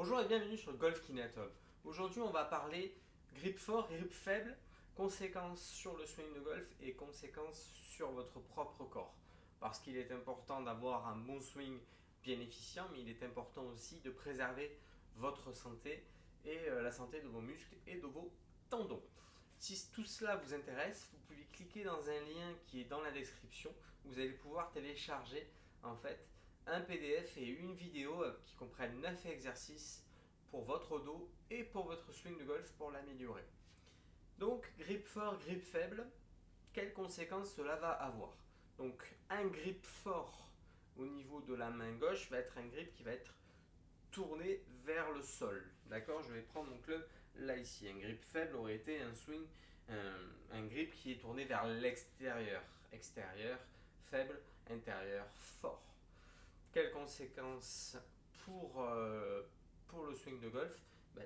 Bonjour et bienvenue sur Golf Kinetum. Aujourd'hui, on va parler grip fort, grip faible, conséquences sur le swing de golf et conséquences sur votre propre corps. Parce qu'il est important d'avoir un bon swing bien efficient, mais il est important aussi de préserver votre santé et la santé de vos muscles et de vos tendons. Si tout cela vous intéresse, vous pouvez cliquer dans un lien qui est dans la description. Vous allez pouvoir télécharger en fait un PDF et une vidéo qui comprennent 9 exercices pour votre dos et pour votre swing de golf pour l'améliorer. Donc, grip fort, grip faible, quelles conséquences cela va avoir? Donc, un grip fort au niveau de la main gauche va être un grip qui va être tourné vers le sol. D'accord? Je vais prendre mon club là ici. Un grip faible aurait été un swing, un grip qui est tourné vers l'extérieur. Extérieur, faible, intérieur, fort. Quelles conséquences pour le swing de golf?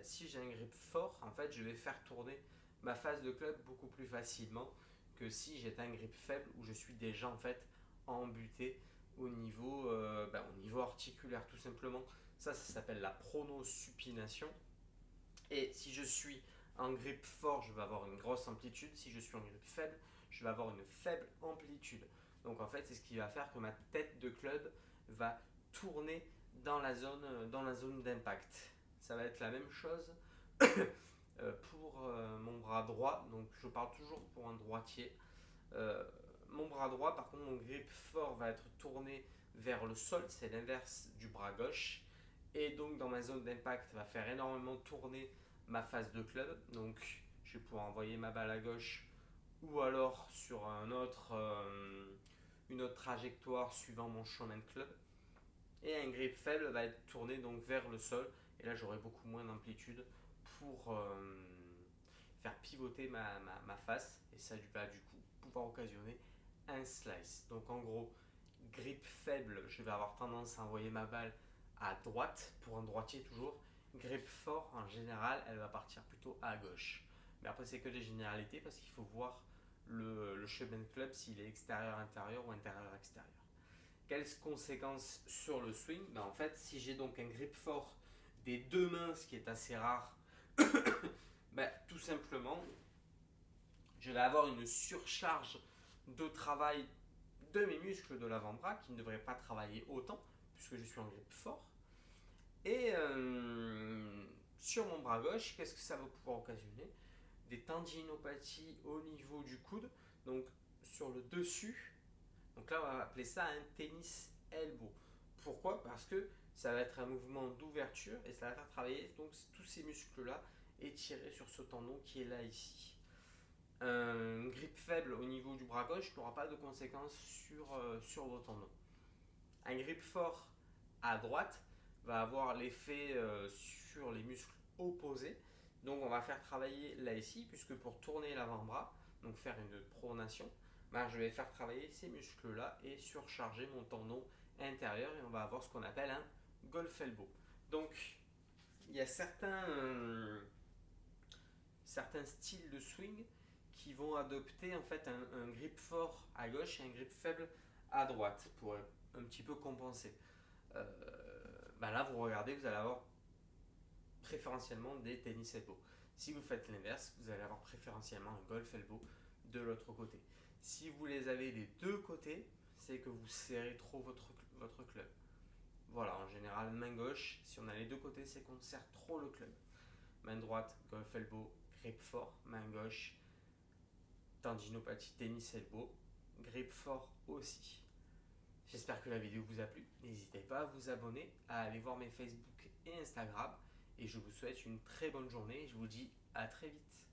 Si j'ai un grip fort, en fait, je vais faire tourner ma face de club beaucoup plus facilement que si j'ai un grip faible où je suis déjà en fait embuté au niveau articulaire tout simplement. Ça s'appelle la pronosupination. Et si je suis en grip fort, je vais avoir une grosse amplitude. Si je suis en grip faible, je vais avoir une faible amplitude. Donc en fait, c'est ce qui va faire que ma tête de club va tourner dans la zone d'impact. Ça va être la même chose pour mon bras droit. Donc je parle toujours pour un droitier. Mon bras droit, par contre, mon grip fort va être tourné vers le sol. C'est l'inverse du bras gauche. Et donc dans ma zone d'impact, va faire énormément tourner ma face de club. Donc je vais pouvoir envoyer ma balle à gauche ou alors sur une autre trajectoire suivant mon chemin de club. Et un grip faible va être tourné donc vers le sol. Et là j'aurai beaucoup moins d'amplitude pour faire pivoter ma face. Et ça va du coup pouvoir occasionner un slice. Donc en gros, grip faible, je vais avoir tendance à envoyer ma balle à droite, pour un droitier toujours. Grip fort, en général, elle va partir plutôt à gauche. Mais après, c'est que des généralités parce qu'il faut voir le chemin de club s'il est extérieur-intérieur ou intérieur-extérieur. Quelles conséquences sur le swing? En fait, si j'ai donc un grip fort des deux mains, ce qui est assez rare, tout simplement, je vais avoir une surcharge de travail de mes muscles de l'avant-bras qui ne devraient pas travailler autant puisque je suis en grip fort. Et sur mon bras gauche, qu'est-ce que ça va pouvoir occasionner? Des tendinopathies au niveau du coude, donc sur le dessus. Donc là, on va appeler ça un tennis elbow. Pourquoi? Parce que ça va être un mouvement d'ouverture et ça va faire travailler donc tous ces muscles-là et tirer sur ce tendon qui est là ici. Un grip faible au niveau du bras gauche n'aura pas de conséquences sur vos tendons. Un grip fort à droite va avoir l'effet sur les muscles opposés. Donc on va faire travailler là ici, puisque pour tourner l'avant-bras, donc faire une pronation, je vais faire travailler ces muscles-là et surcharger mon tendon intérieur et on va avoir ce qu'on appelle un golf elbow. Donc il y a certains styles de swing qui vont adopter en fait un grip fort à gauche et un grip faible à droite pour un petit peu compenser. Là, vous regardez, vous allez avoir préférentiellement des tennis elbow. Si vous faites l'inverse, vous allez avoir préférentiellement un golf elbow de l'autre côté. Si vous les avez des deux côtés, c'est que vous serrez trop votre club. Voilà, en général, main gauche, si on a les deux côtés, c'est qu'on serre trop le club. Main droite, golf elbow, grip fort. Main gauche, tendinopathie, tennis elbow, grip fort aussi. J'espère que la vidéo vous a plu. N'hésitez pas à vous abonner, à aller voir mes Facebook et Instagram. Et je vous souhaite une très bonne journée. Je vous dis à très vite.